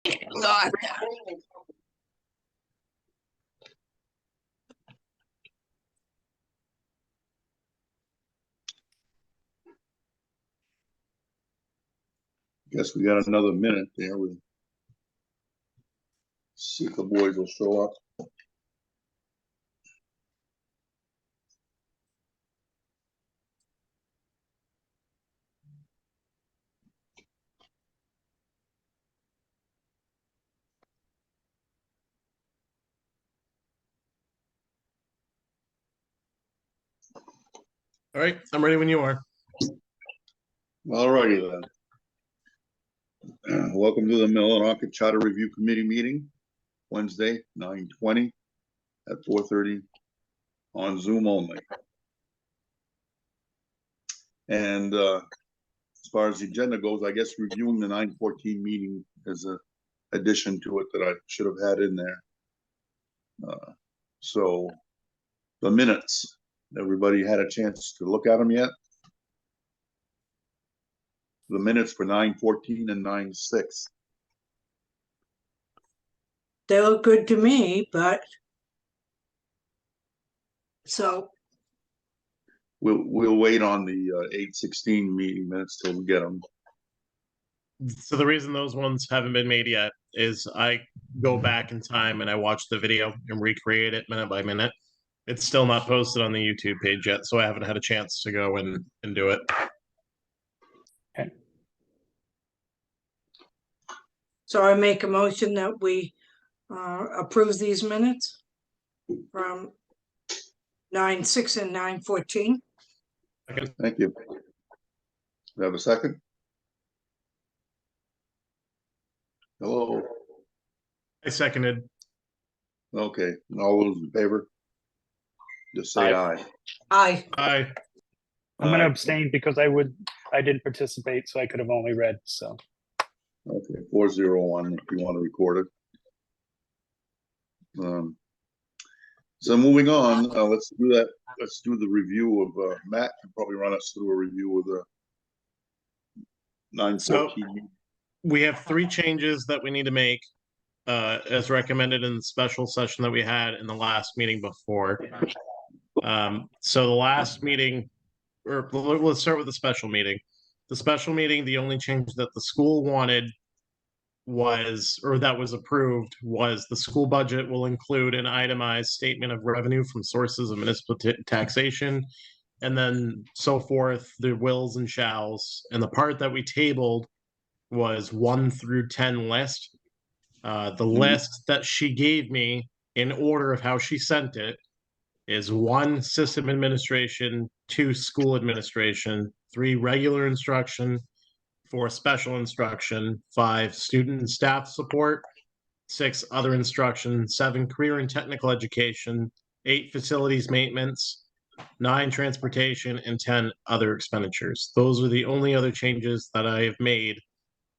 God. Guess we got another minute there. We'll see if the boys will show up. All right, I'm ready when you are. All righty then. Welcome to the Millinocket Charter Review Committee meeting, Wednesday, 9/20 at 4:30 on Zoom only. And as far as the agenda goes, I guess reviewing the 9/14 meeting is an addition to it that I should have had in there. So the minutes, everybody had a chance to look at them yet? The minutes for 9/14 and 9/6. They look good to me, but so We'll wait on the 8/16 meeting minutes till we get them. So the reason those ones haven't been made yet is I go back in time and I watch the video and recreate it minute by minute. It's still not posted on the YouTube page yet, so I haven't had a chance to go and do it. Okay. so I make a motion that we approve these minutes from 9/6 and 9/14. Thank you. We have a second? Hello? I seconded. Okay, all those in favor? Just say aye. Aye. Aye. I'm going to abstain because I didn't participate, so I could have only read. So Okay, 401 if you want to record it. So moving on, let's do that. Let's do the review of Matt can probably run us through a review of the 9/14. We have 3 changes that we need to make as recommended in the special session that we had in the last meeting before. So the last meeting, or let's start with the special meeting. The special meeting, the only change that the school wanted was, or that was approved, was the school budget will include an itemized statement of revenue from sources of municipal taxation, and then so forth, the wills and shalls. And the part that we tabled was 1 through 10 list. The list that she gave me in order of how she sent it is 1 system administration, 2 school administration, 3 regular instruction, 4 special instruction, 5 student and staff support, 6 other instruction, 7 career and technical education, 8 facilities maintenance, 9 transportation, and 10 other expenditures. Those are the only other changes that I have made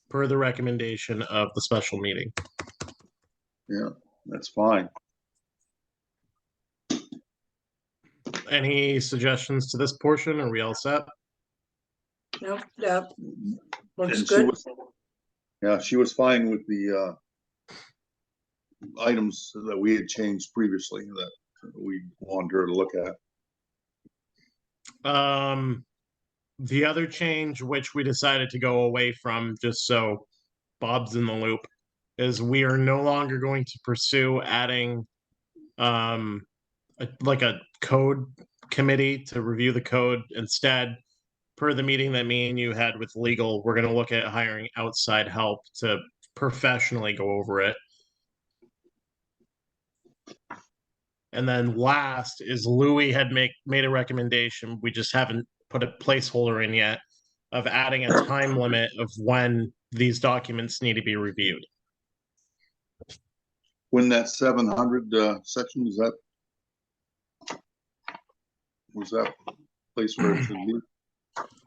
per the recommendation of the special meeting. Yeah, that's fine. Any suggestions to this portion? Are we all set? Nope, that looks And good. she was fine with the items that we had changed previously that we wanted her to look at. The other change, which we decided to go away from, just so Bob's in the loop, is we are no longer going to pursue adding like a code committee to review the code. Instead, per the meeting that me and you had with legal, we're going to look at hiring outside help to professionally go over it. And then last is Louis had made a recommendation. We just haven't put a placeholder in yet of adding a time limit of when these documents need to be reviewed. When that 700 section, was that place where it should be?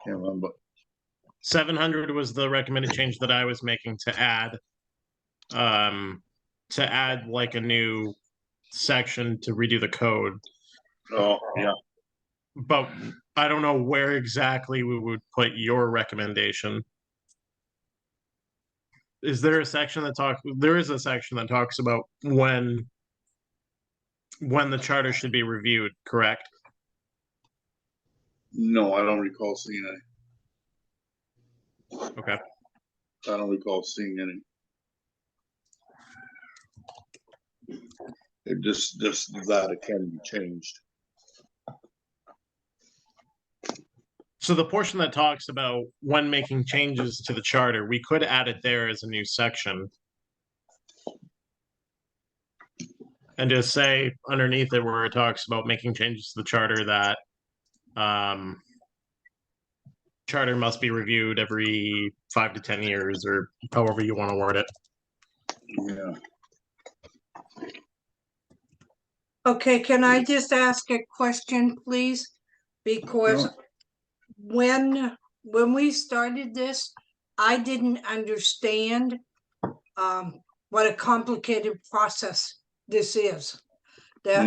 Can't remember. 700 was the recommended change that I was making to add like a new section to redo the code. Oh, yeah. But I don't know where exactly we would put your recommendation. is there a section that there is a section that talks about when the charter should be reviewed, correct? No, I don't recall seeing any. Okay. I don't recall seeing any. It just that it can be changed. So the portion that talks about when making changes to the charter, we could add it there as a new section. And just say underneath it where it talks about making changes to the charter that charter must be reviewed every 5 to 10 years or however you want to word it. Yeah. Okay, can I just ask a question, please? Because Sure. when we started this, I didn't understand what a complicated process this is. That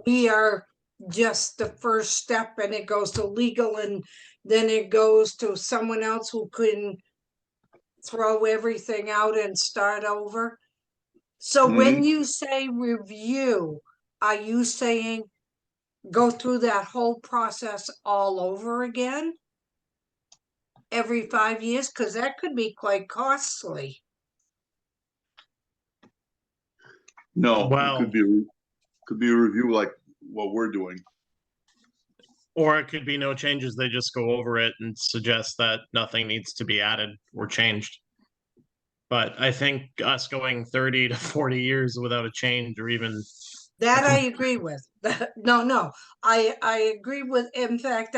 we are just the first step and it goes to legal and then it goes to someone else who can throw everything out and start over. So when you say review, are you saying go through that whole process all over again? Every 5 years? Because that could be quite costly. No, it Well- could be a review like what we're doing. Or it could be no changes, they just go over it and suggest that nothing needs to be added or changed. But I think us going 30 to 40 years without a change or even That I agree with. No, I agree with, in fact,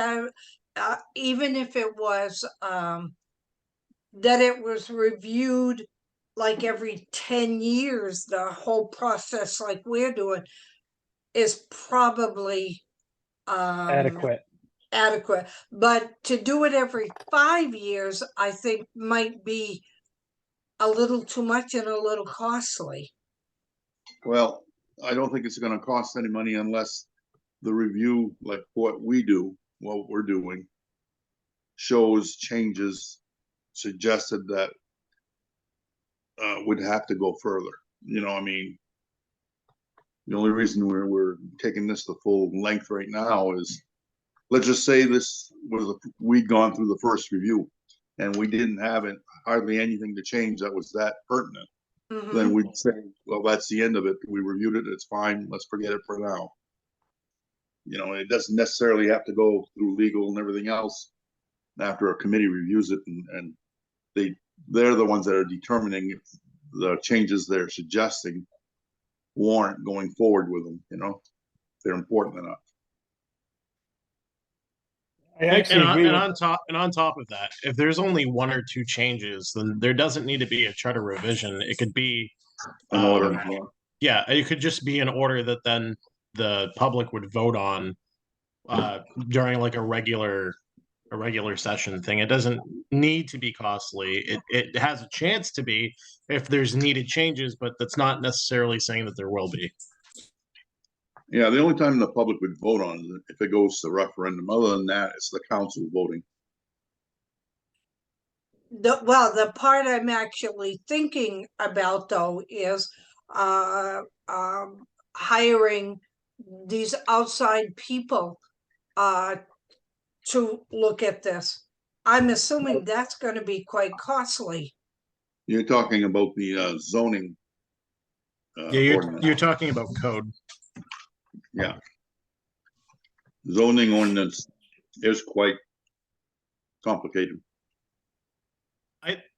even if it was, that it was reviewed like every 10 years, the whole process like we're doing is probably Adequate. adequate. But to do it every 5 years, I think might be a little too much and a little costly. Well, I don't think it's gonna cost any money unless the review, like what we do, what we're doing, shows changes suggested that would have to go further. You know, I mean, the only reason we're taking this the full length right now is, let's just say this was we'd gone through the first review and we didn't have it, hardly anything to change that was that pertinent. Mhm. Then we'd say, well, that's the end of it. We reviewed it. It's fine. Let's forget it for now. You know, it doesn't necessarily have to go through legal and everything else after a committee reviews it, and they're the ones that are determining if the changes they're suggesting warrant going forward with them, you know, if they're important enough. I actually agree with, on top of that, if there's only 1 or 2 changes, then there doesn't need to be a charter revision. It could be An order. yeah, it could just be an order that then the public would vote on during like a regular session thing. It doesn't need to be costly. It has a chance to be if there's needed changes, but that's not necessarily saying that there will be. Yeah, the only time the public would vote on it if it goes to referendum. Other than that, it's the council voting. Well, the part I'm actually thinking about though is hiring these outside people to look at this. I'm assuming that's going to be quite costly. You're talking about the zoning. Yeah, ordinance. you're talking about code. Yeah. Zoning ordinance is quite complicated.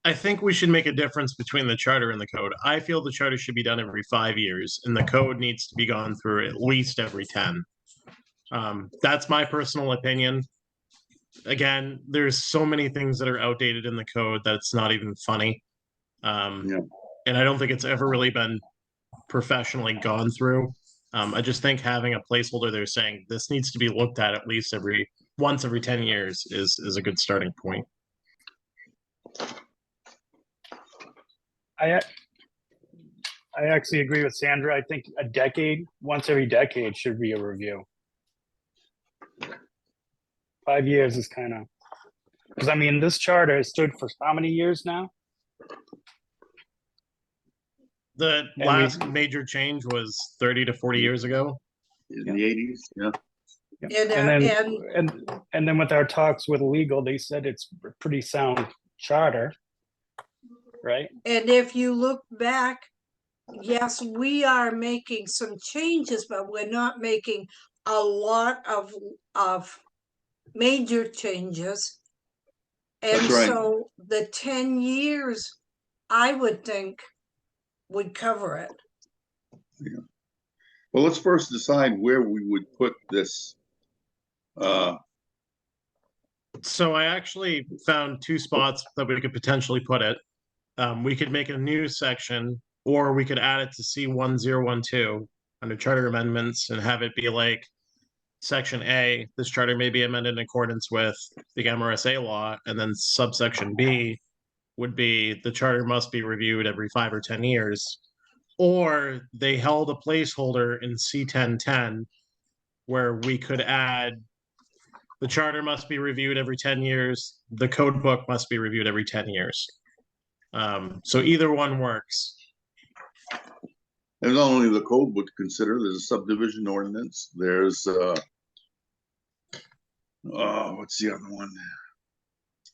I think we should make a difference between the charter and the code. I feel the charter should be done every 5 years, and the code needs to be gone through at least every 10. That's my personal opinion. Again, there's so many things that are outdated in the code that it's not even funny. Yeah. And I don't think it's ever really been professionally gone through. I just think having a placeholder there saying this needs to be looked at least once every 10 years is a good starting point. I actually agree with Sandra. I think once every decade should be a review. 5 years is kind of, because I mean, this charter has stood for how many years now? The we- last major change was 30 to 40 years ago. In the eighties, yeah. And, And then with our talks with legal, they said it's a pretty sound charter, right? and if you look back, yes, we are making some changes, but we're not making a lot of major changes. And That's right. so the 10 years, I would think, would cover it. Well, let's first decide where we would put this. So I actually found two spots that we could potentially put it. We could make a new section, or we could add it to C1012 under charter amendments and have it be like section A, this charter may be amended in accordance with the MRSA law, and then subsection B would be the charter must be reviewed every 5 or 10 years. Or they held a placeholder in C1010 where we could add the charter must be reviewed every 10 years, the code book must be reviewed every 10 years. So either one works. There's not only the code book to consider, there's a subdivision ordinance, there's what's the other one?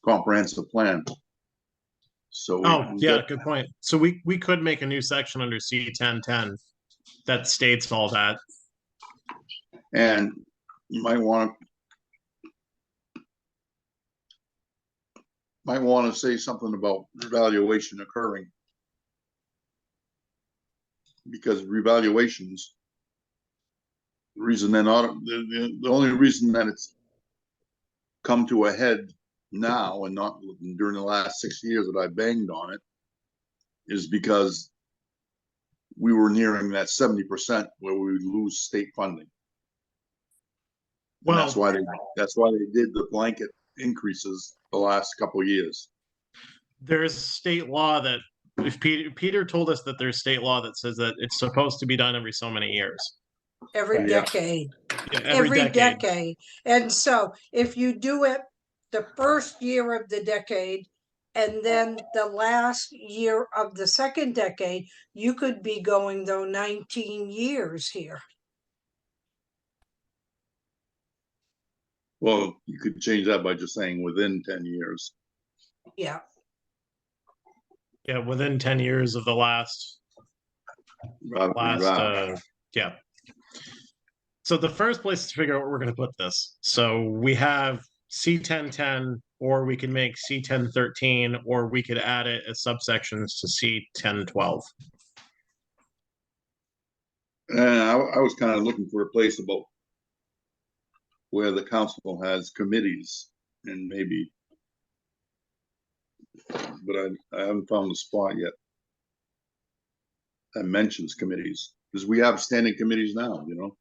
Comprehensive plan. So Oh, yeah, good point. So we could make a new section under C1010 that states all that. and you might want to say something about revaluation occurring. Because revaluations, the reason they're not, the only reason that it's come to a head now and not during the last 6 years that I banged on it is because we were nearing that 70% where we would lose state funding. And Well, that's why they did the blanket increases the last couple of years. there's state law that if Peter told us that there's state law that says that it's supposed to be done every so many years. Every Yeah. decade. Yeah, Every decade. And so if you do it the first year of the decade and then the last year of the second decade, you could be going though 19 years here. Well, you could change that by just saying within 10 years. Yeah. Yeah, within 10 years of the last rather than that. yeah. So the first place to figure out where we're going to put this. So we have C1010, or we can make C1013, or we could add it as subsections to C1012. And I was kind of looking for a place about where the council has committees and maybe, but I haven't found the spot yet that mentions committees, because we have standing committees now, you know.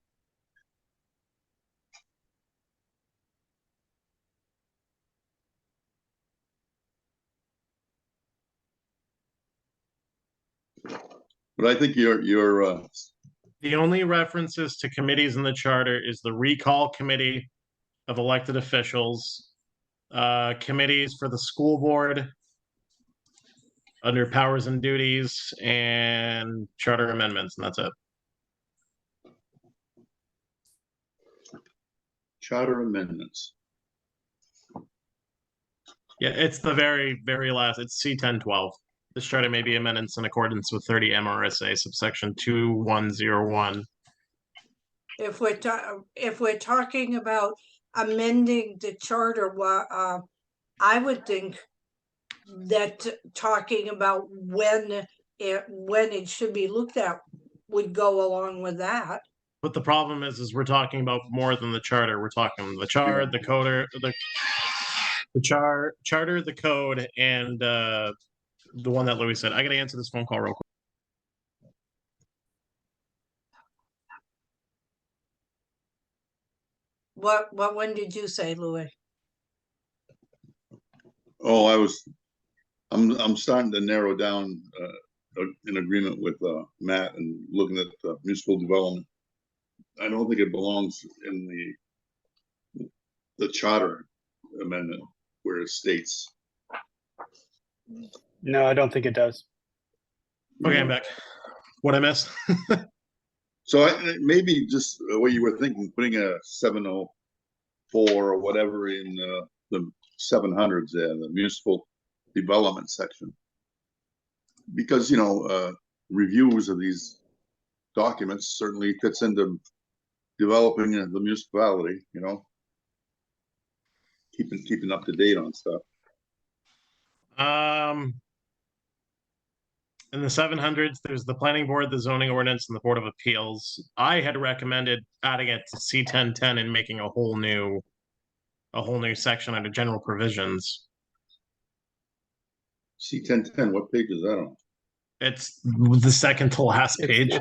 But I think you're The only references to committees in the charter is the recall committee of elected officials, committees for the school board under powers and duties, and charter amendments, and that's it. charter amendments. Yeah, it's the very, very last. It's C1012. This charter may be amendments in accordance with 30 MRSA subsection 2101. If we're talking about amending the charter, I would think that talking about when it should be looked at would go along with that. But the problem is we're talking about more than the charter. We're talking the chart, the coder, the charter, the code, and the one that Louis said. I got to answer this phone call real quick. What one did you say, Louis? Oh, I'm starting to narrow down in agreement with Matt and looking at municipal development. I don't think it belongs in the charter amendment where it states. No, I don't think it does. Okay, I'm back. What I missed? So maybe just what you were thinking, putting a 704 or whatever in the 700s there, the municipal development section. Because, reviews of these documents certainly fits into developing the municipality, keeping up to date on stuff. In the 700s, there's the planning board, the zoning ordinance, and the board of appeals. I had recommended adding it to C1010 and making a whole new section under general provisions. C1010, what page is that on? It's the second to last page.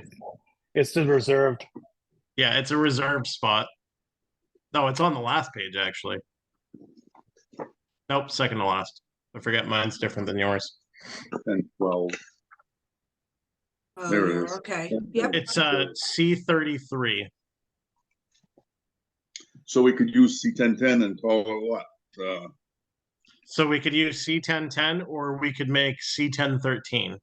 It's the reserved. Yeah, it's a reserved spot. No, it's on the last page, actually. Nope, second to last. I forget, mine's different than yours. 10, 12. Oh, There it yeah, is. okay, yep, It's C33. So we could use C1010 and call it what? So we could use C1010 or we could make C1013.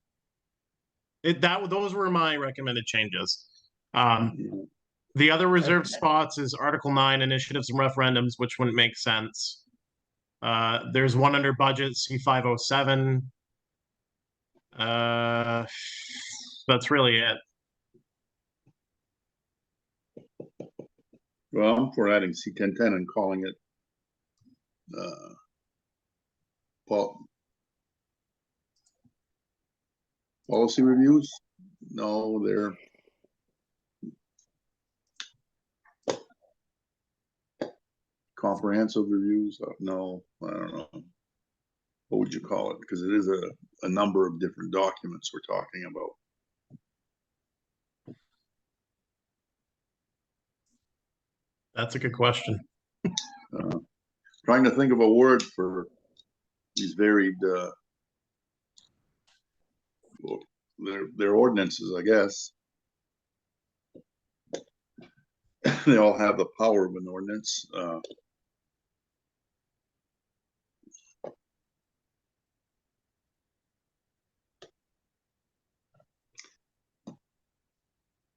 Those were my recommended changes. The other reserved spots is Article 9, initiatives and referendums, which wouldn't make sense. There's one under budget, C507. That's really it. Well, I'm for adding C1010 and calling it policy reviews. No, they're comprehensive reviews. No, I don't know. What would you call it? Because it is a number of different documents we're talking about. That's a good question. Trying to think of a word for these varied their ordinances, I guess. They all have the power of an ordinance.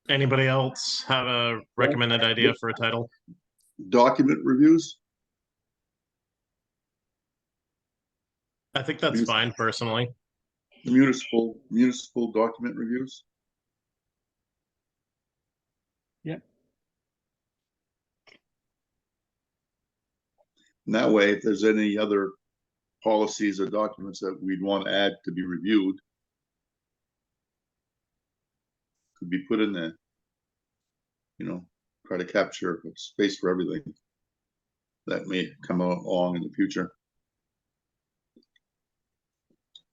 Anybody else have a recommended idea for a title? Document reviews. I think that's fine, personally. Municipal document reviews. Yep. And that way, if there's any other policies or documents that we'd want to add to be reviewed, could be put in there. Try to capture space for everything that may come along in the future.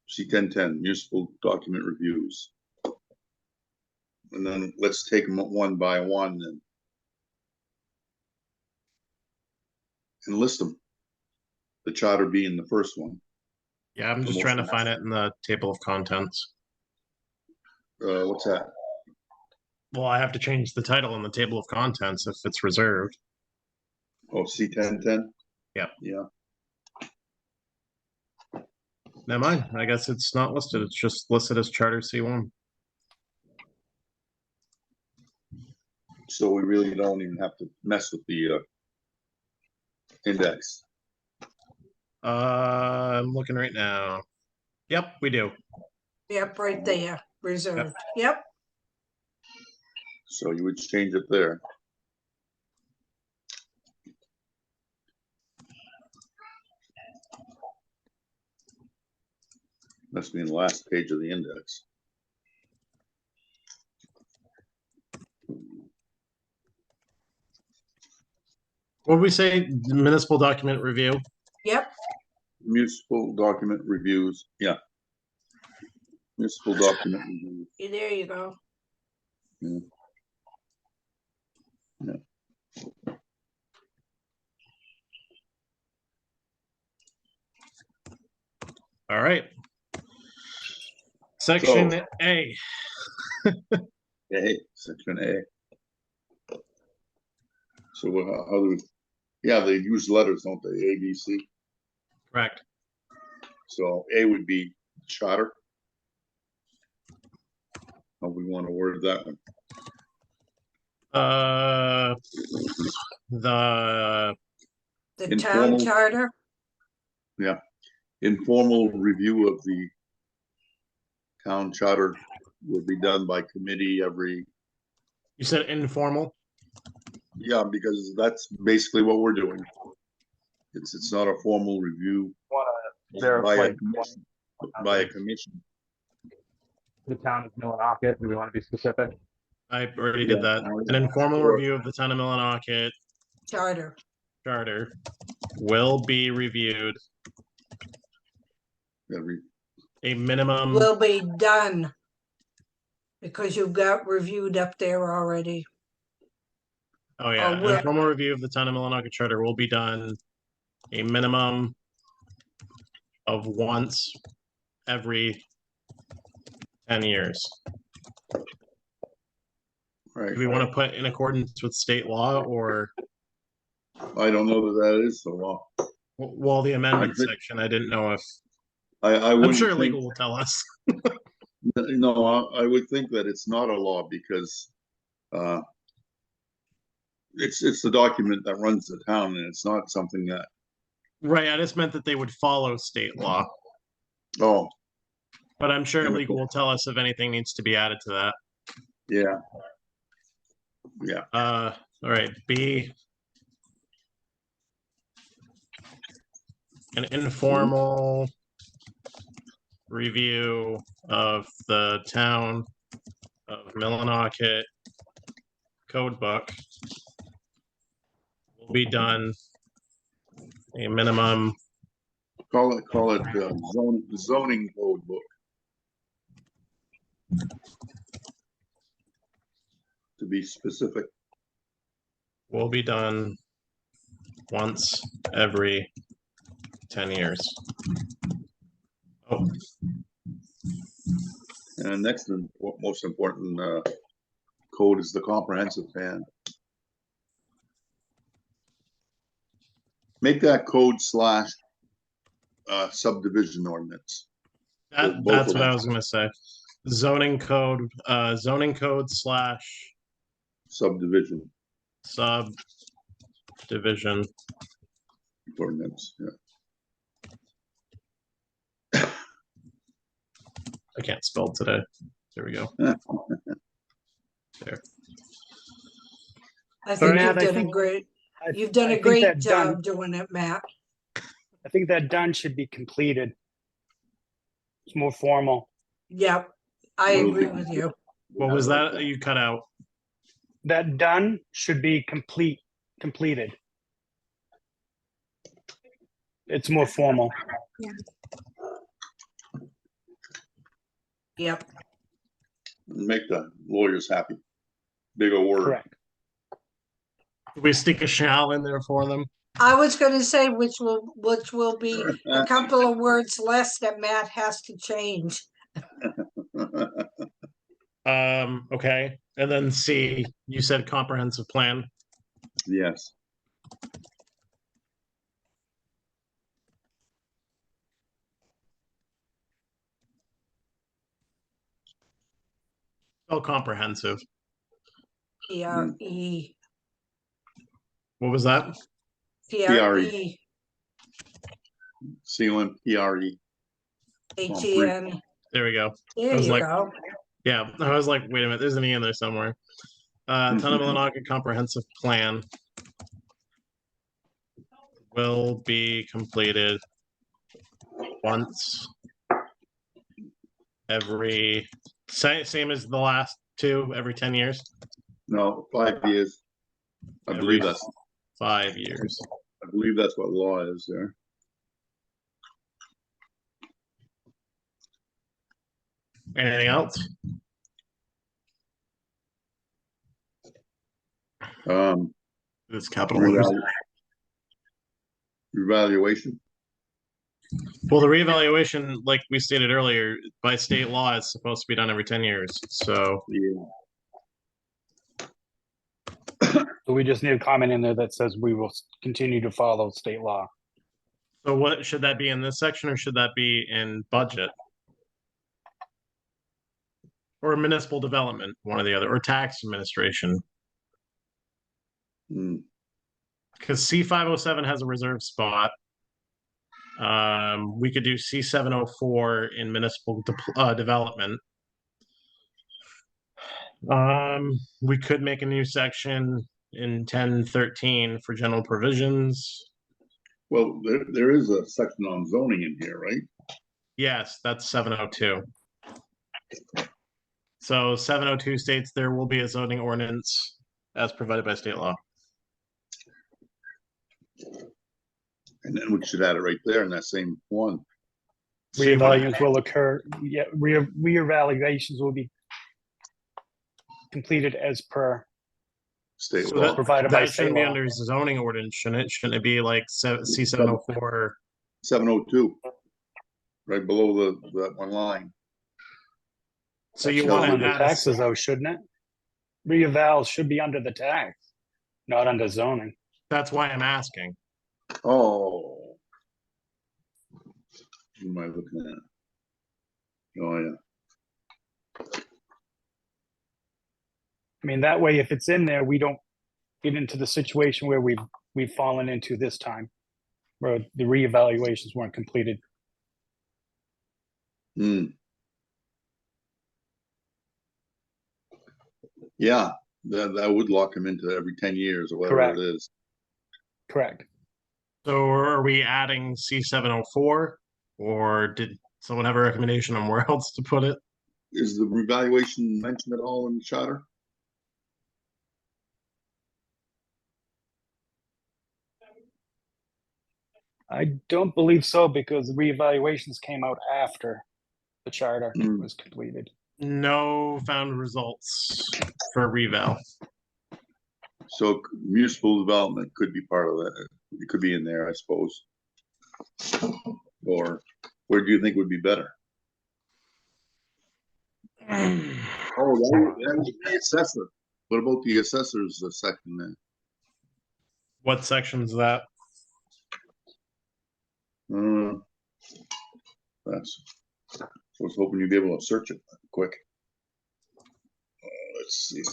C1010, municipal document reviews. And then let's take them one by one and list them. The charter being the first one. Yeah, I'm just trying to find it in the table of contents. What's that? Well, I have to change the title in the table of contents if it's reserved. Oh, C1010? Yep. Yeah. Never mind. I guess it's not listed. It's just listed as Charter C1. So we really don't even have to mess with the index. I'm looking right now. Yep, we do. yep, right there, reserved, yep. So you would change it there. Must be in the last page of the index. What did we say? Municipal document review? Yep, Municipal document reviews, yeah. Municipal document reviews. there you go. Yeah. All right. Section So- A. A, section A. So how do we, yeah, they use letters, don't they? A, B, C. Correct. So A would be charter. How we want to word that one. The The town Informal- charter, Informal review of the town charter will be done by committee every, you said informal. yeah, because that's basically what we're doing. It's not a formal review Want to by verify a commission, by a commission. the town of Millinocket? Do we want to be specific? I already did that. An informal review of the town of Millinocket charter. charter will be reviewed Every, a minimum. Will be done. Because you've got reviewed up there already. Oh yeah, will- an informal review of the town of Millinocket charter will be done a minimum of once every 10 years. right. Do we want to put in accordance with state law or, I don't know that that is the law. well, the amendment think- section, I didn't know if, I I'm wouldn't sure think, legal will tell us. no, I would think that it's not a law because, it's the document that runs the town and it's not something that, Right, I just meant that they would follow state law, oh, but I'm sure Yeah. legal will tell us if anything needs to be added to that. yeah. Yeah, All right, B. An informal review of the town of Millinocket code book will be done a minimum, call it zoning code book. To be specific, will be done once every 10 years. Oh, and next and most important, code is the comprehensive plan. Make that code slash subdivision ordinance. Both that's of what I them. was gonna say. Zoning code slash Subdivision subdivision. ordinance, yeah. I can't spell today. There we go. There. I think Matt, you've I done a think- great, I- you've done I a think great that done- job doing it, Matt. I think that done should be completed. It's more formal. Yep, I Will agree be. with you. What was that you cut out? That done should be completed. It's more formal. Yep, Make the lawyers happy. Bigger word. Correct. Did we stick a shall in there for them? I was gonna say which will be a couple of words less that Matt has to change. Okay. And then C, you said comprehensive plan. Yes, Oh, comprehensive. PRE, What was that? PRE, COMPRE. HEN. There we go. There was you like- go. Yeah, I was like, wait a minute, there's an E in there somewhere. Town of Millinocket comprehensive plan will be completed once every, same as the last two, every 10 years, No, 5 years. I Every- believe that's, 5 years. I believe that's what law is there. Anything else? This capital letters. Revaluation, Well, the reevaluation, like we stated earlier, by state law, is supposed to be done every 10 years. So yeah, So we just need a comment in there that says we will continue to follow state law. So what, should that be in this section or should that be in budget? or municipal development, one or the other, or tax administration. Hmm. Because C507 has a reserve spot. We could do C704 in municipal development. We could make a new section in 1013 for general provisions. Well, there is a section on zoning in here, right? Yes, that's 702. So 702 states there will be a zoning ordinance as provided by state law. And then we should add it right there in that same one. Reevaluations will occur, yeah, reevaluations will be completed as per State So law. that, provided by that state shouldn't be law. under zoning ordinance, shouldn't it? Shouldn't it be like C704? 702. Right below that one line. So That you should want fall to under add taxes though, shouldn't it? Reeval should be under the tax, not under zoning. that's why I'm asking. Oh. What am I looking at? Oh, yeah. I mean, that way, if it's in there, we don't get into the situation where we've fallen into this time, where the reevaluations weren't completed. Hmm. Yeah, that would lock him into every 10 years or whatever Correct. it is. Correct. So are we adding C704, or did someone have a recommendation on where else to put it? Is the revaluation mentioned at all in the charter? I don't believe so because the reevaluations came out after the charter Mm. was completed. No found results for reval. So municipal development could be part of that. It could be in there, I suppose. Or where do you think would be better? Oh, that was the assessor. What about the assessor's section then? What section's that? That's. I was hoping you'd be able to search it quick. Let's see.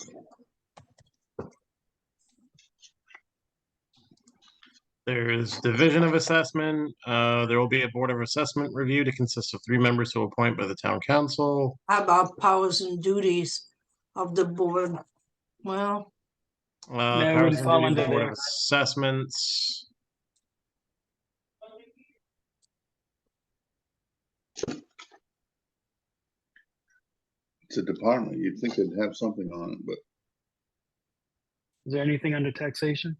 There's division of assessment. There will be a board of assessment review to consist of 3 members who are appointed by the town council. How about powers and duties of the board? Well, No, it Powers wouldn't and fall duties of under the board of there. assessments. It's a department. You'd think they'd have something on it, but Is there anything under taxation?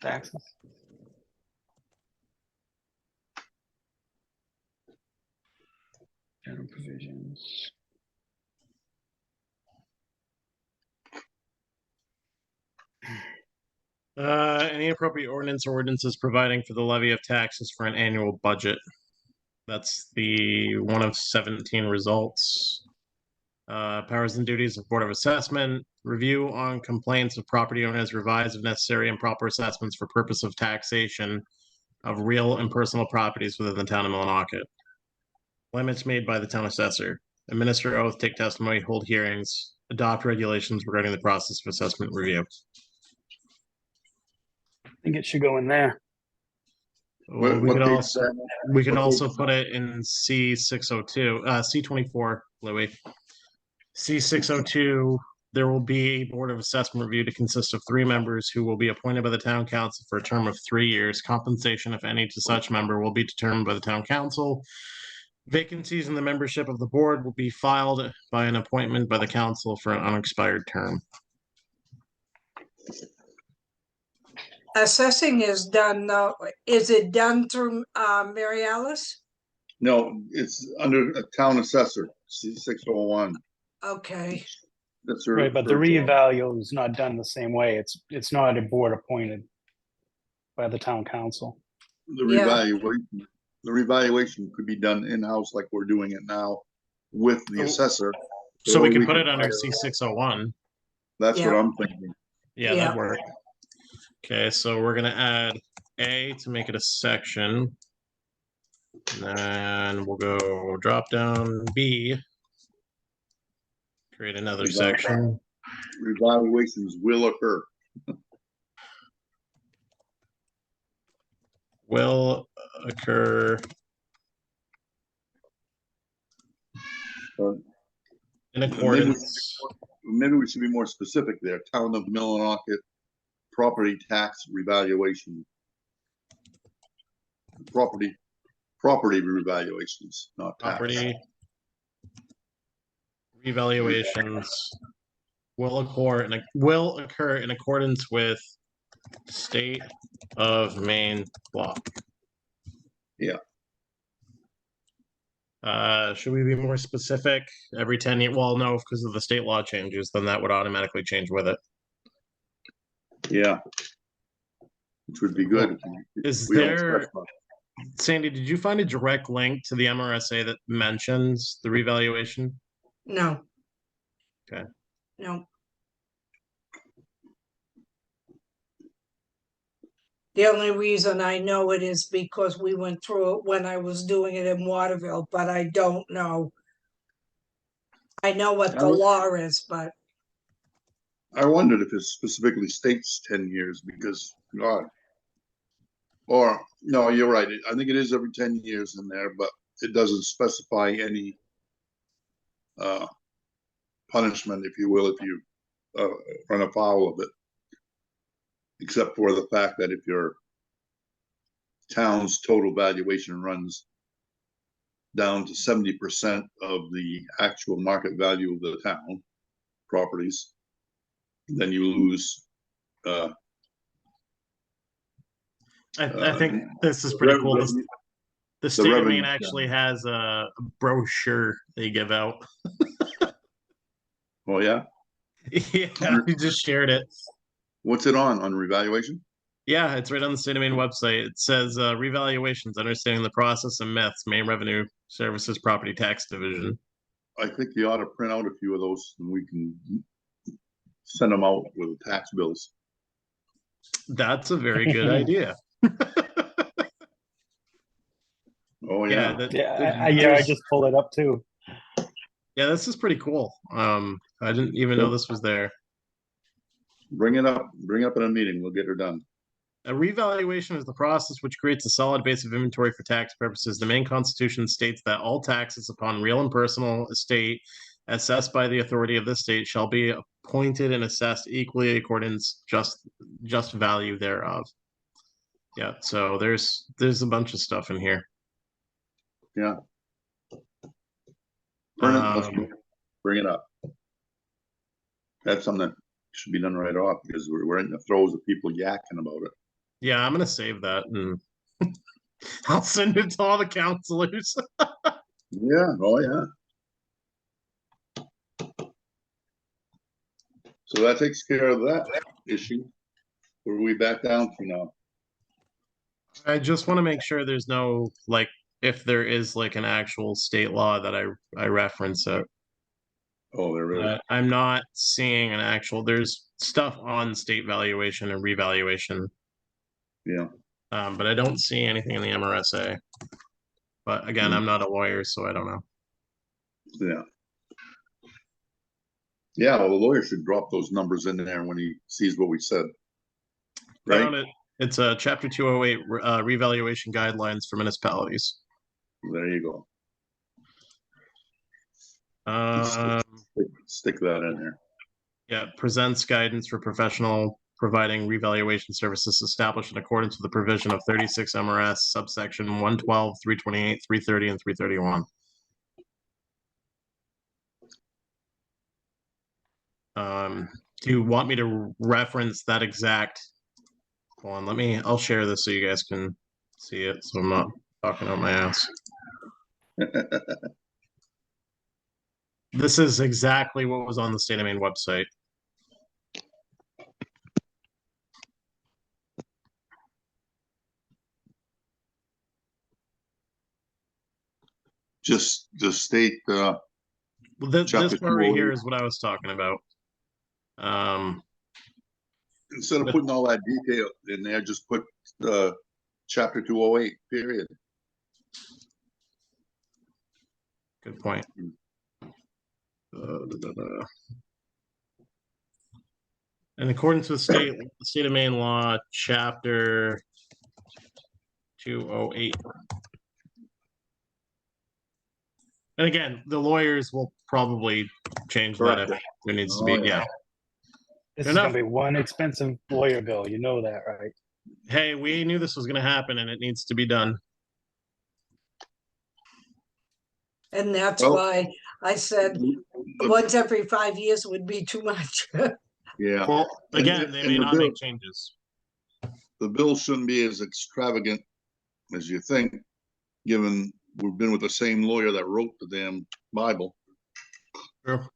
Taxes? General provisions. Any appropriate ordinance or ordinances providing for the levy of taxes for an annual budget. That's the one of 17 results. Powers and duties of Board of Assessment, review on complaints of property owners, revise if necessary and proper assessments for purpose of taxation of real and personal properties within the town of Millinocket. Limits made by the town assessor, administer oath, take testimony, hold hearings, adopt regulations regarding the process of assessment review. I think it should go in there. We could also put it in C602, C24, Louis. C602, there will be a Board of Assessment review to consist of 3 members who will be appointed by the town council for a term of 3 years. Compensation, if any, to such member will be determined by the town council. Vacancies in the membership of the board will be filed by an appointment by the council for an unexpired term. assessing is done though. Is it done through Mary Alice? no, it's under a town assessor, C601. Okay, That's her. Right, but the her- reevaluation is not done the same way. It's not a board appointed by the town council. The Yeah. revaluation could be done in-house like we're doing it now with the Oh. assessor. So we Or can put it under hire- C601. That's what Yeah. I'm thinking. Yeah, Yeah. that'd work. Okay, so we're gonna add A to make it a section. And then we'll go drop down B. Create another section. Revaluations will occur. Will occur Uh, in accordance. Maybe we should be more specific there. Town of Millinocket property tax revaluation. Property revaluations, not tax. Property revaluations will occur in accordance with state of Maine law. Yeah. Should we be more specific? Every 10 years? Well, no, because of the state law changes, then that would automatically change with it. Yeah. Which would be good. Is We don't there, specify. Sandy, did you find a direct link to the MRSA that mentions the revaluation? No. Okay. No. The only reason I know it is because we went through it when I was doing it in Waterville, but I don't know. I know what the law is, but I wondered if it specifically states 10 years because, God. Or, no, you're right. I think it is every 10 years in there, but it doesn't specify any punishment, if you will, if you run afoul of it. Except for the fact that if your town's total valuation runs down to 70% of the actual market value of the town properties, then you lose. I think this is pretty cool. The state of revenue Maine actually has a brochure they give out. Oh, yeah? Yeah, we just shared it. What's it on revaluation? Yeah, it's right on the state of Maine website. It says revaluations, understanding the process and myths, Maine Revenue Services Property Tax Division. I think you ought to print out a few of those and we can send them out with tax bills. That's a very good idea. Oh, yeah. I just pulled it up too. Yeah, this is pretty cool. I didn't even know this was there. Bring it up in a meeting. We'll get her done. A revaluation is the process which creates a solid base of inventory for tax purposes. The Maine Constitution states that all taxes upon real and personal estate assessed by the authority of the state shall be appointed and assessed equally according to just value thereof. Yeah, so there's a bunch of stuff in here. Yeah. Let's bring it up. That's something that should be done right off because we're in the throes of people yakking about it. Yeah, I'm gonna save that and I'll send it to all the counselors. Yeah, oh yeah. So that takes care of that issue. Where are we back down to now? I just want to make sure there's no, like, if there is like an actual state law that I reference it. Oh, there is. I'm not seeing an actual, there's stuff on state valuation and revaluation. Yeah. But I don't see anything in the MRSA. But again, I'm not a lawyer, so I don't know. Yeah. Yeah, well, the lawyer should drop those numbers in there when he sees what we said. Right? Found it. It's a Chapter 208 revaluation guidelines for municipalities. There you go. Stick that in there. Yeah, presents guidance for professional providing revaluation services established in accordance with the provision of 36 MRS subsection 112, 328, 330, and 331. Do you want me to reference that exact? Hold on, I'll share this so you guys can see it, so I'm not talking out my ass. This is exactly what was on the State of Maine website. Just the state. Well, this Chapter part right here 208. is what I was talking about. Instead of putting all that detail in there, just put chapter 208, period. Good point. In accordance with state of Maine law, chapter 208. And again, the lawyers will probably change that if Correct. there needs to Oh, be, yeah. This Fair is gonna enough. be one expensive lawyer bill, you know that, right? Hey, we knew this was gonna happen and it needs to be done. And that's Well- why I said once every 5 years would be too much. Yeah, Well, And- again, they and may the not bill- make changes. the bill shouldn't be as extravagant as you think, given we've been with the same lawyer that wrote the damn Bible. True.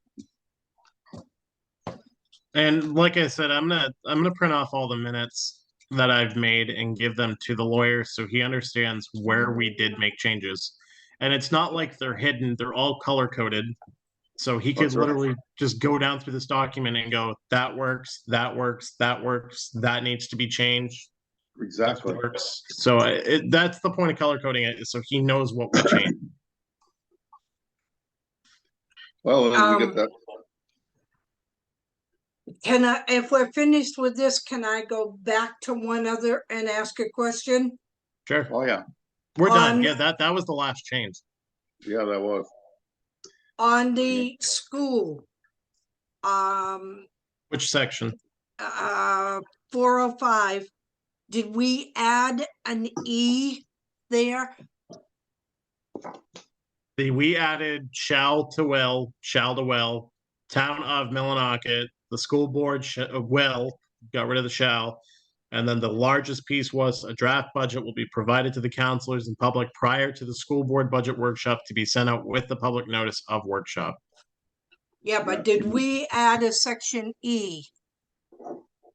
And like I said, I'm gonna print off all the minutes that I've made and give them to the lawyer so he understands where we did make changes. And it's not like they're hidden, they're all color coded. So he could That's right. literally just go down through this document and go, that works, that works, that works, that needs to be changed. That Exactly. works. So that's the point of color coding it, so he knows what we changed. Well, then we Um, get that. Can I, if we're finished with this, can I go back to one other and ask a question? Sure, Oh, yeah. we're done. On- Yeah, that was the last change. Yeah, that was. On the school, Which section? 405, did we add an E there? We added shall to will, town of Millinocket, the school board will, got rid of the shall. And then the largest piece was a draft budget will be provided to the counselors and public prior to the school board budget workshop to be sent out with the public notice of workshop. Yeah, but did we add a section E?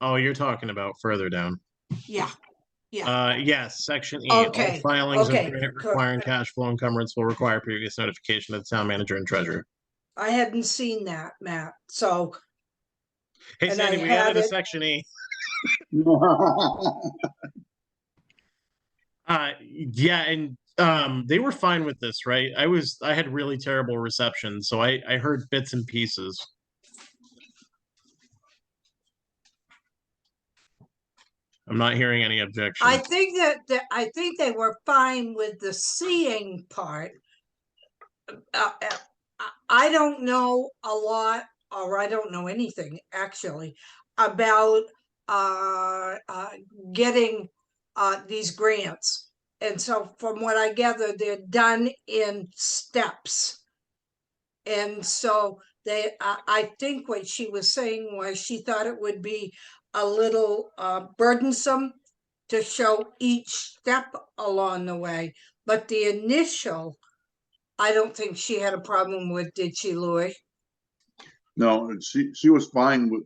Oh, you're talking about further down. Yeah, Yes, section E. All Okay, filings of okay, grant requiring cash flow encumbrance will require previous notification of the town manager and treasurer. I hadn't seen that, Matt, so, Hey, And Sandy, I we added had a it- section E. Yeah, and they were fine with this, right? I had really terrible reception, so I heard bits and pieces. I'm not hearing any objections. I think I think they were fine with the seeing part. I don't know a lot, or I don't know anything actually about getting these grants. And so from what I gather, they're done in steps. And so I think what she was saying was she thought it would be a little burdensome to show each step along the way. But the initial, I don't think she had a problem with, did she, Louis? No, she was fine with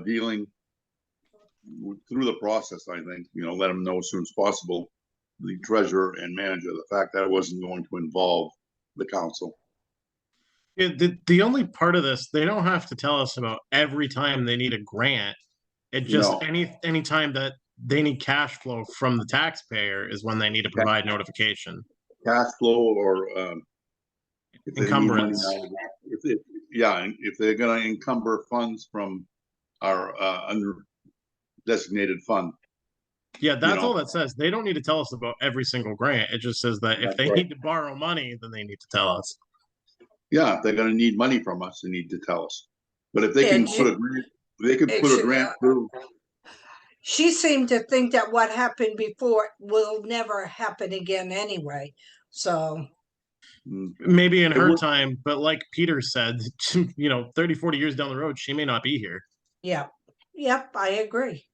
dealing through the process, I think, let them know as soon as possible, the treasurer and manager, the fact that it wasn't going to involve the council. Yeah, the only part of this, they don't have to tell us about every time they need a grant. It just No. any time that they need cash flow from the taxpayer is when they need to provide notification. Cash flow or if they need money Encumbrance. now, if they're gonna encumber funds from our under designated fund. Yeah, that's know. all that says. They don't need to tell us about every single grant. It just says that if That's they right. need to borrow money, then they need to tell us. Yeah, if they're gonna need money from us, they need to tell us. But if they can And put a grant, they could it put a should, grant through. She seemed to think that what happened before will never happen again anyway. So, Maybe in It her would- time, but like Peter said, 30, 40 years down the road, she may not be here. yeah, yep, I agree.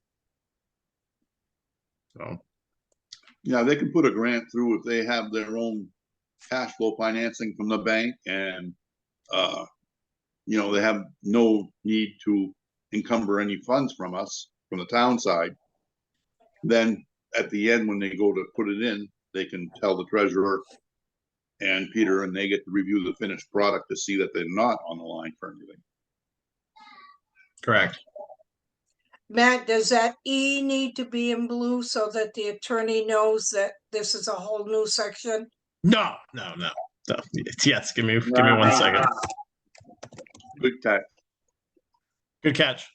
So Yeah, they can put a grant through if they have their own cash flow financing from the bank and, they have no need to encumber any funds from us, from the town side. Then at the end, when they go to put it in, they can tell the treasurer and Peter, and they get to review the finished product to see that they're not on the line for anything. correct. Matt, does that E need to be in blue so that the attorney knows that this is a whole new section? No. Yes, give me 1 second. Good catch. Good catch.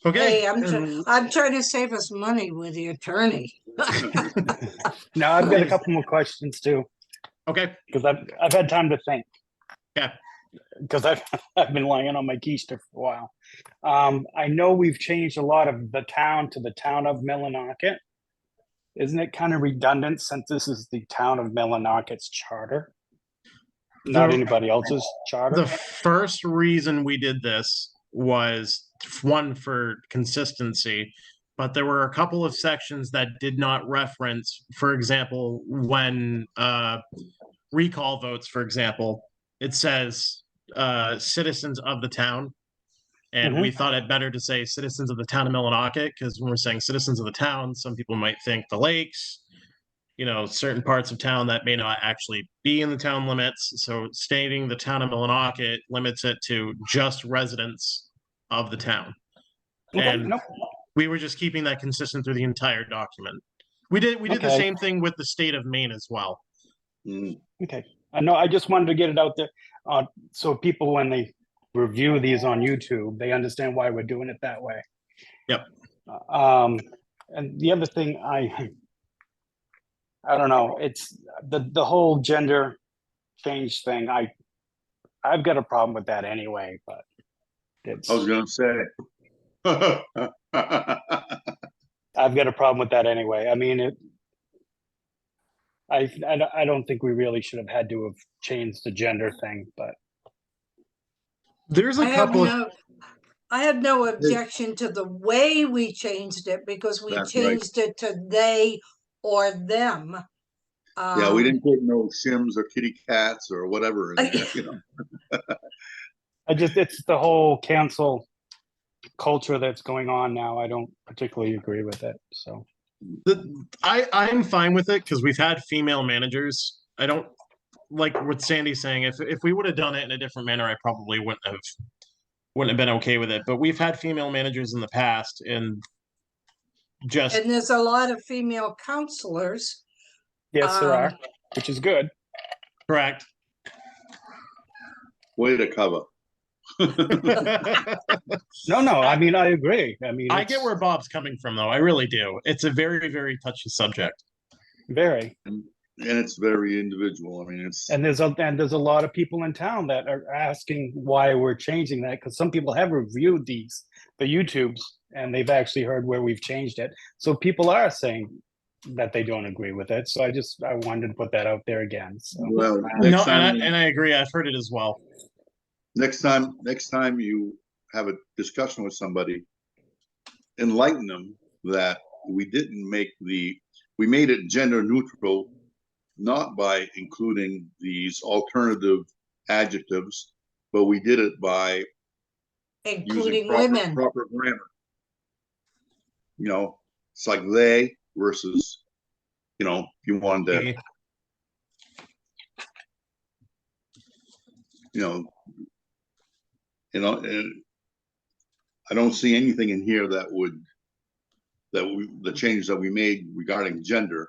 Okay. Hey, I'm trying to save us money with the attorney. Now I've got a couple more questions too, Okay. because I've had time to think. Yeah. Because I've been lying on my keister for a while. I know we've changed a lot of the town to the town of Millinocket. Isn't it kind of redundant since this is the town of Millinocket's charter? Not The- anybody else's charter? The first reason we did this was one for consistency, but there were a couple of sections that did not reference, for example, when recall votes, for example, it says citizens of the town. And we thought it better to say citizens of the town of Millinocket, because when we're saying citizens of the town, some people might think the lakes, certain parts of town that may not actually be in the town limits. So stating the town of Millinocket limits it to just residents of the town. Okay, And nope. we were just keeping that consistent through the entire document. We did the Okay. same thing with the state of Maine as well. Okay, I know, I just wanted to get it out there, so people, when they review these on YouTube, they understand why we're doing it that way. Yep. And the other thing, I don't know, it's the whole gender change thing, I've got a problem with that anyway, but it's, I was gonna say. I've got a problem with that anyway. I mean, I don't think we really should have had to have changed the gender thing, but There's a couple of I have no objection to the way we changed it because we That's right. changed it to they or them. Yeah, we didn't put no shims or kitty cats or whatever in there, it's the whole cancel culture that's going on now. I don't particularly agree with it, so. I'm fine with it because we've had female managers. I don't like what Sandy's saying. If we would have done it in a different manner, I probably wouldn't have been okay with it. But we've had female managers in the past, and just And there's a lot of female counselors. Yes, there are, Um, which is good. correct. Way to cover. No, I mean, I agree. I mean, I get where Bob's coming from, though. I really do. It's a very, very touchy subject. very, And it's very individual. I mean, it's, and there's a lot of people in town that are asking why we're changing that, because some people have reviewed the YouTubes and they've actually heard where we've changed it. So people are saying that they don't agree with it. So I wanted to put that out there again. So well, No, next time, and I agree. I've heard it as well. next time you have a discussion with somebody, enlighten them that we made it gender neutral, not by including these alternative adjectives, but we did it by including using women. proper grammar. It's like they versus, if you wanted to, and I don't see anything in here the changes that we made regarding gender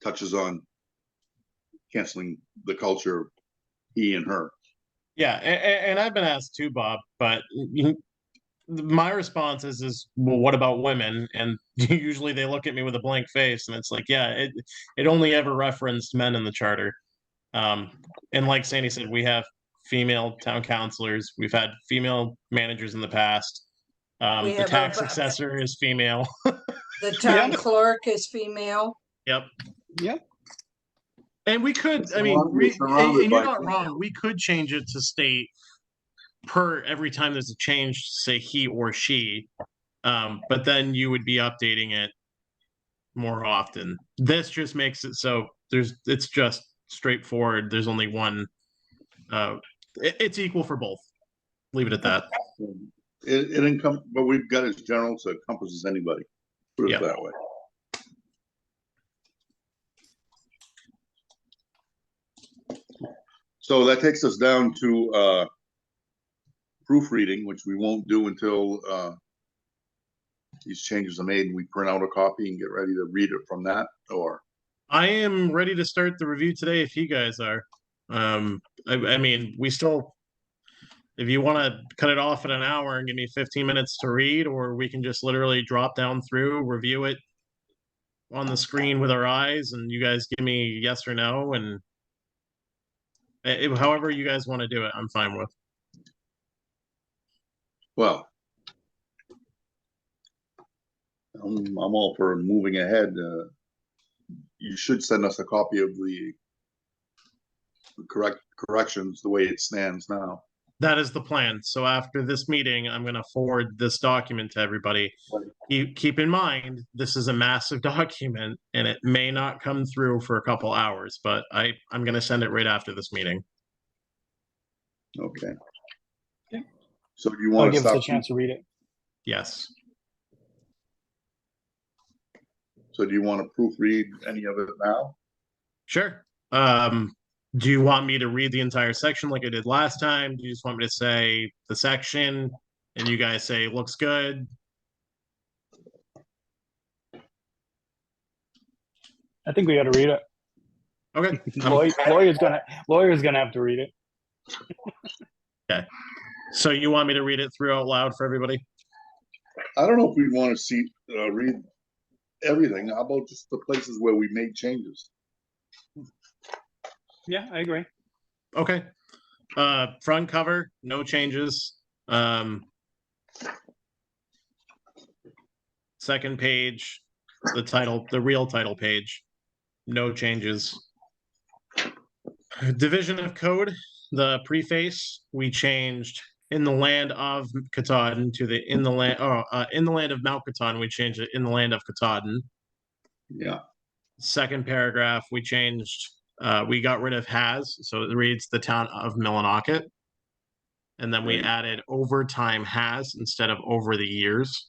touches on canceling the culture of he and her. Yeah, and I've been asked too, Bob, but my response is, well, what about women? And usually they look at me with a blank face, and it's like, yeah, it only ever referenced men in the charter. And like Sandy said, we have female town councilors, we've had female managers in the past. We The have tax a- assessor is female. The town Yeah. clerk is female. Yep. Yep. And we could, I It's mean, surrounded- it's surrounded and you're by not female. wrong. We could change it to state per every time there's a change, say he or she. But then you would be updating it more often. This just makes it so it's just straightforward. There's only one. It's equal for both. Leave it at that. What we've got is general, so it encompasses anybody. Put it Yeah. that way. So that takes us down to proofreading, which we won't do until these changes are made and we print out a copy and get ready to read it from that, or I am ready to start the review today if you guys are. I mean, we still, if you want to cut it off at an hour and give me 15 minutes to read, or we can just literally drop down through, review it on the screen with our eyes, and you guys give me yes or no, and however you guys want to do it, I'm fine with. Well, I'm all for moving ahead. You should send us a copy of the corrections the way it stands now. That is the plan. So after this meeting, I'm going to forward this document to everybody. Keep in mind, this is a massive document and it may not come through for a couple hours, but I'm going to send it right after this meeting. Okay. Yeah. So do you I'll want to give us a stop? chance to read it. Yes. So do you want to proofread any of it now? Sure. Do you want me to read the entire section like I did last time? Do you just want me to say the section and you guys say looks good? I think we got to read it. Okay. Lawyer's gonna have to read it. Okay. So you want me to read it through out loud for everybody? I don't know if we want to see read everything. How about just the places where we made changes? Yeah, I agree. Okay. Front cover, no changes. Second page, the title, the real title page, no changes. Division of code, the preface, we changed in the land of Katahdin to the in the land of Mount Katahdin, we changed it in the land of Katahdin. Yeah. Second paragraph, we changed, we got rid of has, so it reads the town of Millinocket. And then we added overtime has instead of over the years.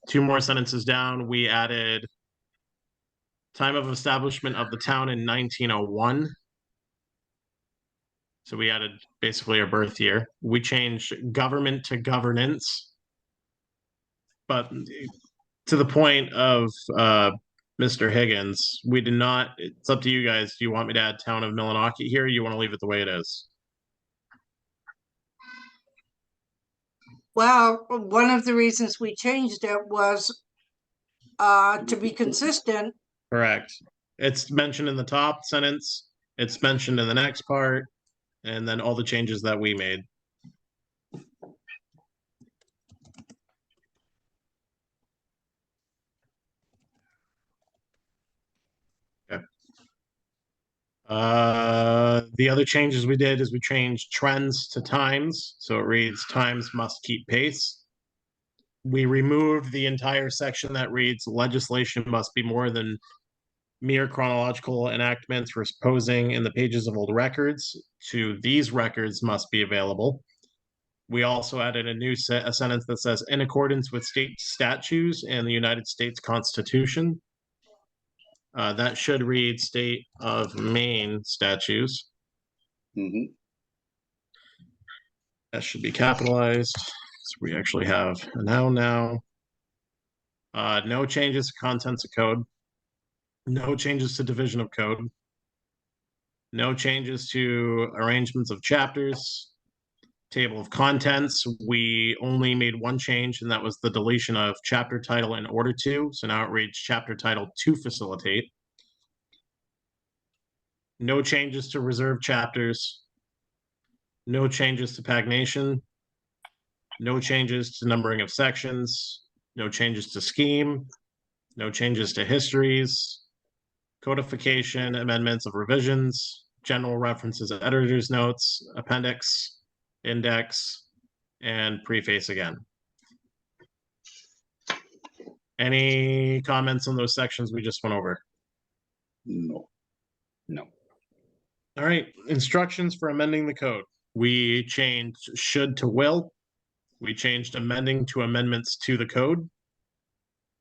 Two more sentences down, we added time of establishment of the town in 1901. So we added basically our birth year. We changed government to governance. But to the point of Mr. Higgins, we did not, it's up to you guys. Do you want me to add town of Millinocket here? Or you want to leave it the way it is? Well, one of the reasons we changed it was to be consistent. Correct. It's mentioned in the top sentence. It's mentioned in the next part. And then all the changes that we made. Okay. The other changes we did is we changed trends to times. So it reads times must keep pace. We removed the entire section that reads legislation must be more than mere chronological enactments reposing in the pages of old records to these records must be available. We also added a new a sentence that says in accordance with state statutes and the United States Constitution. That should read state of Maine statutes. Mm-hmm. That should be capitalized. So we actually have a noun now. No changes to contents of code. No changes to division of code. No changes to arrangements of chapters. Table of contents, we only made one change, and that was the deletion of chapter title in order to. So now it reads chapter title to facilitate. No changes to reserved chapters. No changes to pagination. No changes to numbering of sections. No changes to scheme. No changes to histories. Codification, amendments of revisions, general references, editor's notes, appendix, index, and preface again. Any comments on those sections we just went over? No. No. All right, instructions for amending the code. We changed should to will. We changed amending to amendments to the code.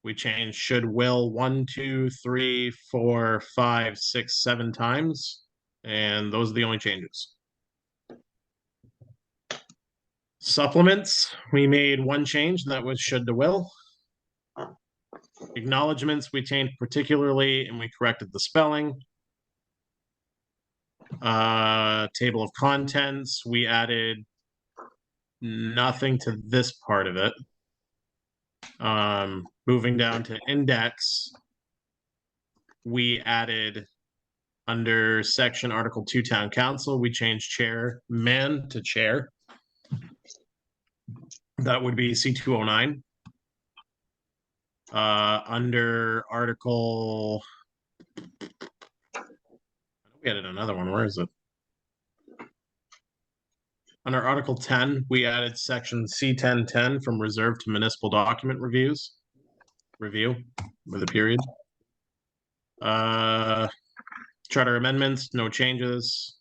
We changed should will 1, 2, 3, 4, 5, 6, 7 times. And those are the only changes. Supplements, we made one change, and that was should to will. Acknowledgements, we changed particularly and we corrected the spelling. Table of contents, we added nothing to this part of it. Moving down to index, we added under section Article 2 Town Council, we changed chairman to chair. That would be C209. Under Article, we added another one. Where is it? Under Article 10, we added section C1010 from reserved to municipal document review with a period. Charter amendments, no changes.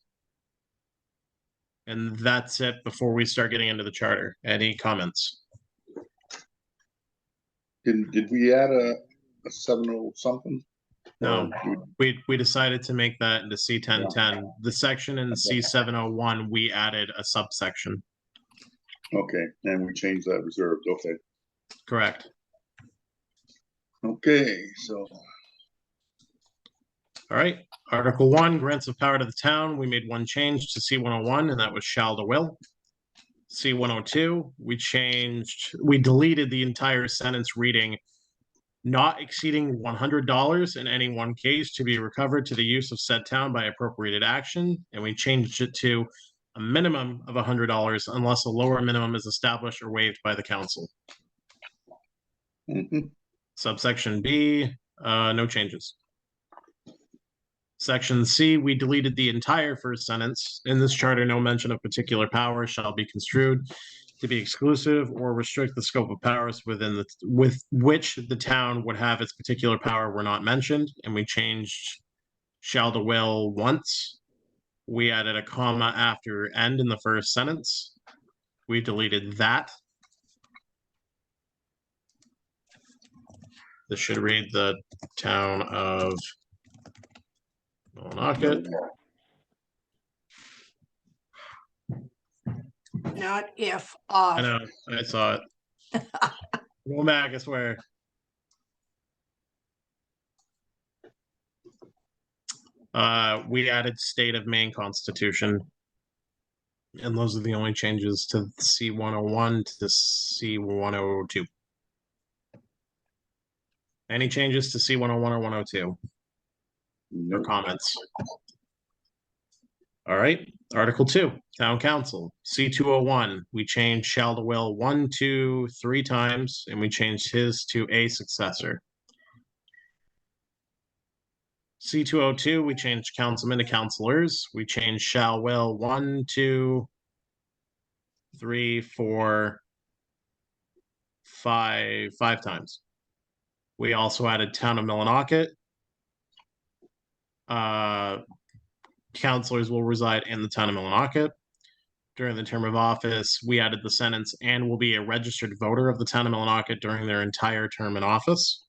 And that's it before we start getting into the charter. Any comments? Did we add a 70 something? No, Or we decided to make that into C1010. The section in C701, we added a subsection. okay, and we changed that reserved, okay. Correct. Okay, so, All right. Article 1, grants of power to the town. We made one change to C101, and that was shall to will. C102, we deleted the entire sentence reading not exceeding $100 in any one case to be recovered to the use of said town by appropriated action, and we changed it to a minimum of $100 unless a lower minimum is established or waived by the council. mhm, Subsection B, no changes. Section C, we deleted the entire first sentence. In this charter, no mention of particular power shall be construed to be exclusive or restrict the scope of powers with which the town would have its particular power were not mentioned, and we changed shall to will once. We added a comma after end in the first sentence. We deleted that. This should read the town of Millinocket. Not if, I know, I saw it. Go back, I swear. We added state of Maine Constitution. And those are the only changes to C101 to C102. Any changes to C101 or 102 or nope. comments? All right, Article 2, Town Council, C201, we changed shall to will 1, 2, 3 times, and we changed his to a successor. C202, we changed councilman to councilors. We changed shall will 1, 2, 3, 4, 5 times. We also added town of Millinocket. Councilors will reside in the town of Millinocket. During the term of office, we added the sentence and will be a registered voter of the town of Millinocket during their entire term in office.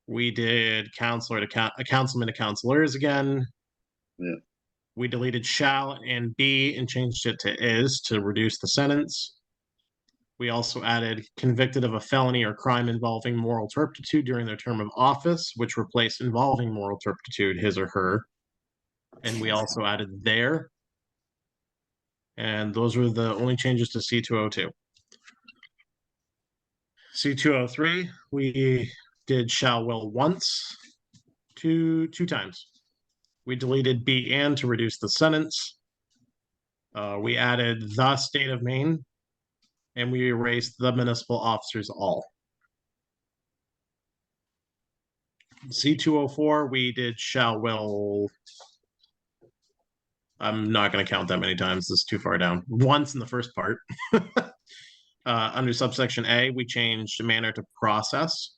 We did councilman to councilors again. Yeah. We deleted shall and be and changed it to is to reduce the sentence. We also added convicted of a felony or crime involving moral turpitude during their term of office, which replaced involving moral turpitude, his or her. And we also added there. And those were the only changes to C202. C203, we did shall will once, two times. We deleted be and to reduce the sentence. We added the state of Maine, and we erased the municipal officers all. C204, we did shall will. I'm not going to count that many times. This is too far down. Once in the first part. Under subsection A, we changed manner to process.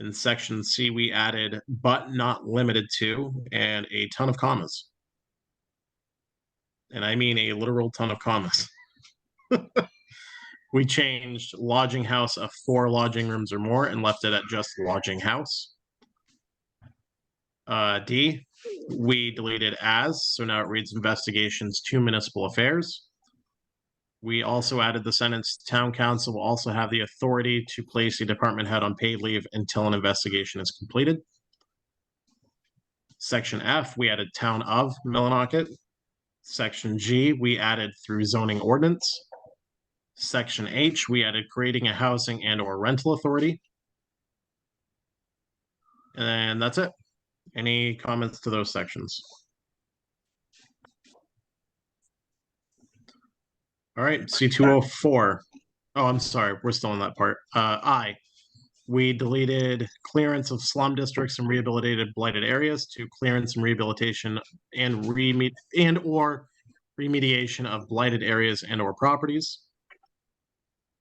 In section C, we added but not limited to and a ton of commas. And I mean a literal ton of commas. We changed lodging house of 4 lodging rooms or more and left it at just lodging house. D, we deleted as, so now it reads investigations to municipal affairs. We also added the sentence, town council will also have the authority to place a department head on paid leave until an investigation is completed. Section F, we added town of Millinocket. Section G, we added through zoning ordinance. Section H, we added creating a housing and or rental authority. And that's it. Any comments to those sections? All right, C204. Oh, I'm sorry, we're still in that part. I, we deleted clearance of slum districts and rehabilitated blighted areas to clearance and rehabilitation and or remediation of blighted areas and or properties.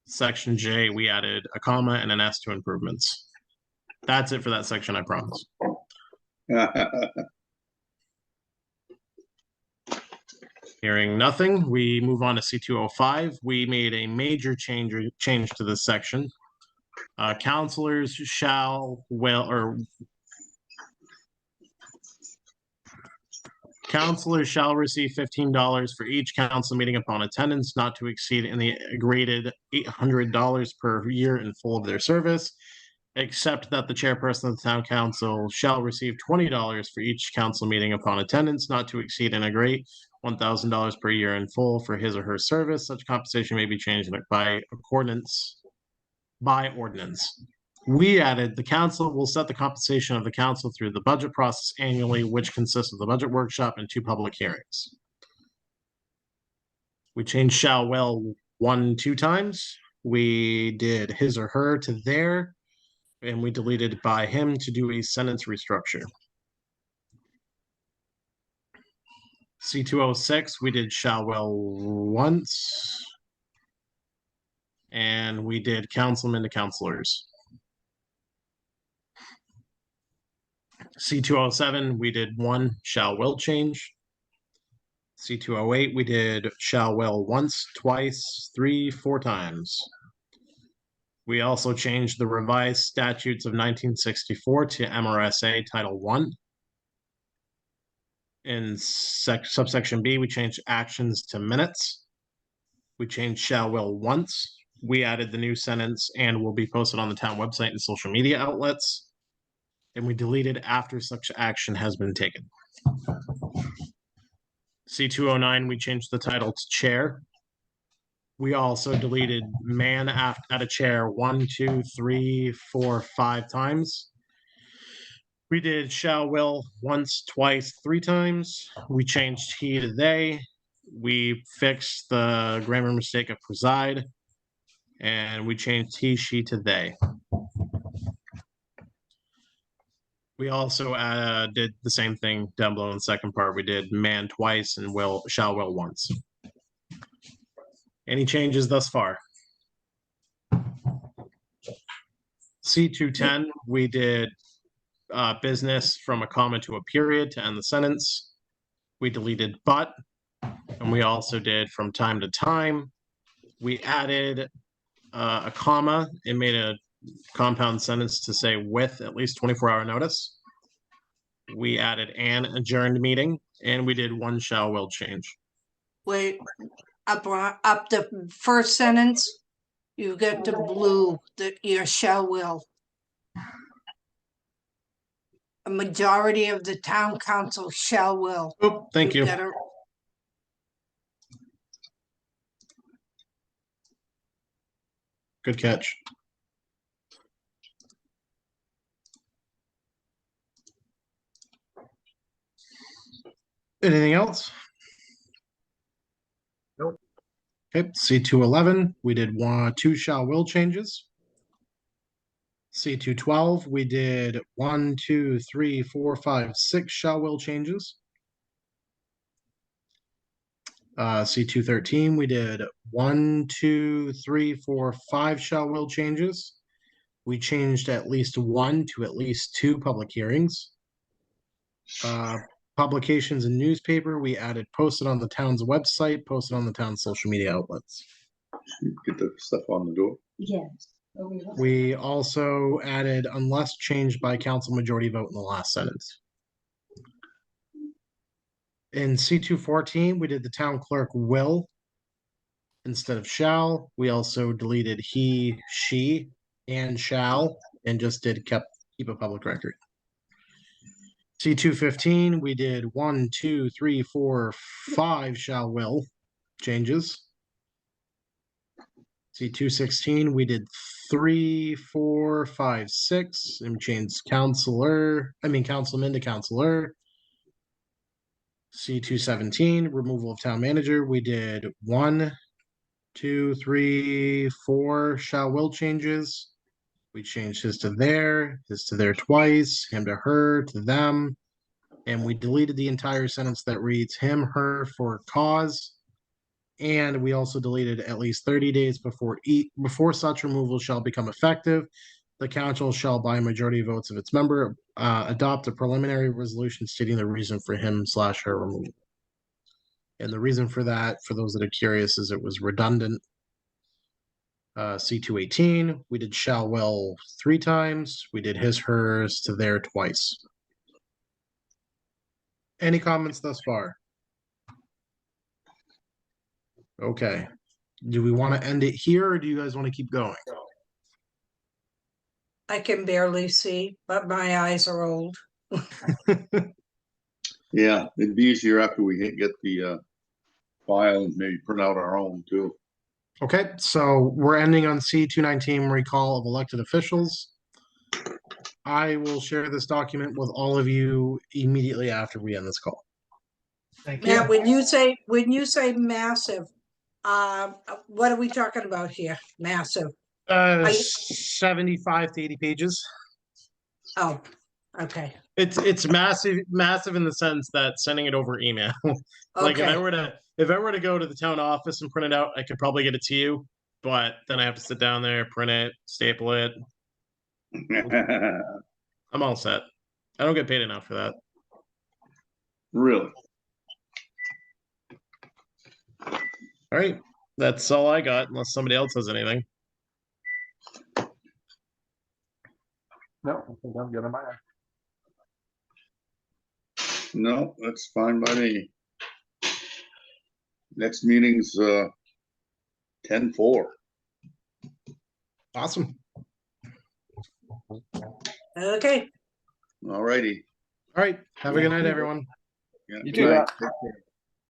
Section J, we added a comma and an S to improvements. That's it for that section, I promise. Hearing nothing, we move on to C205. We made a major change to this section. Counselors shall receive $15 for each council meeting upon attendance, not to exceed in the graded $800 per year in full of their service, except that the chairperson of the town council shall receive $20 for each council meeting upon attendance, not to exceed in a grade $1,000 per year in full for his or her service. Such compensation may be changed by ordinance. We added the council will set the compensation of the council through the budget process annually, which consists of the budget workshop and 2 public hearings. We changed shall will 2 times. We did his or her to their, and we deleted by him to do a sentence restructure. C206, we did shall will once. And we did councilman to councilors. C207, we did 1 shall will change. C208, we did shall will once, twice, 3, 4 times. We also changed the revised statutes of 1964 to MRSA Title I. In subsection B, we changed actions to minutes. We changed shall will once. We added the new sentence and will be posted on the town website and social media outlets. And we deleted after such action has been taken. C209, we changed the title to chair. We also deleted man at a chair 1, 2, 3, 4, 5 times. We did shall will once, twice, 3 times. We changed he to they. We fixed the grammar mistake of preside. And we changed he, she to they. We also did the same thing down below in the second part. We did man twice and shall will once. Any changes thus far? C210, we did business from a comma to a period to end the sentence. We deleted but, and we also did from time to time. We added a comma and made a compound sentence to say with at least 24-hour notice. We added an adjourned meeting, and we did 1 shall will change. Wait, up the first sentence, you get the blue, your shall will. A majority of the town council shall will. Oh, thank you. Gotta- Good catch. Anything else? Nope. Okay, C211, we did 2 shall will changes. C212, we did 1, 2, 3, 4, 5, 6 shall will changes. C213, we did 1, 2, 3, 4, 5 shall will changes. We changed at least 1 to at least 2 public hearings. Publications in newspaper, we added posted on the town's website, posted on the town's social media outlets. Get the stuff on the door. Yes. We also added unless changed by council majority vote in the last sentence. In C214, we did the town clerk will. instead of shall. We also deleted he, she, and shall, and just keep a public record. C215, we did 1, 2, 3, 4, 5 shall will changes. C216, we did 3, 4, 5, 6, and changed councilman to counselor. C217, removal of town manager, we did 1, 2, 3, 4 shall will changes. We changed his to there twice, him to her, to them. And we deleted the entire sentence that reads him, her for cause. And we also deleted at least 30 days before such removal shall become effective. The council shall, by a majority of votes of its member, adopt a preliminary resolution stating the reason for him/her removal. And the reason for that, for those that are curious, is it was redundant. C218, we did shall will 3 times. We did his, hers to there twice. Any comments thus far? Okay. Do we want to end it here or do you guys want to keep going? I can barely see, but my eyes are old. Yeah, it'd be easier after we get the file and maybe print out our own too. Okay, so we're ending on C219 recall of elected officials. I will share this document with all of you immediately after we end this call. Thank Now, you. when you say massive, what are we talking about here? Massive. I- 75 to 80 pages. Oh, okay. It's massive in the sense that sending it over email. Like Okay. if I were to go to the town office and print it out, I could probably get it to you, but then I have to sit down there, print it, staple it. I'm all set. I don't get paid enough for that. Really? All right. That's all I got, unless somebody else has anything. No, I think I'm good on my end. No, that's fine by me. Next meeting's 10/4. Awesome. Okay. All righty. All right. Have a good night, everyone. Yeah, You good too. night. Take care.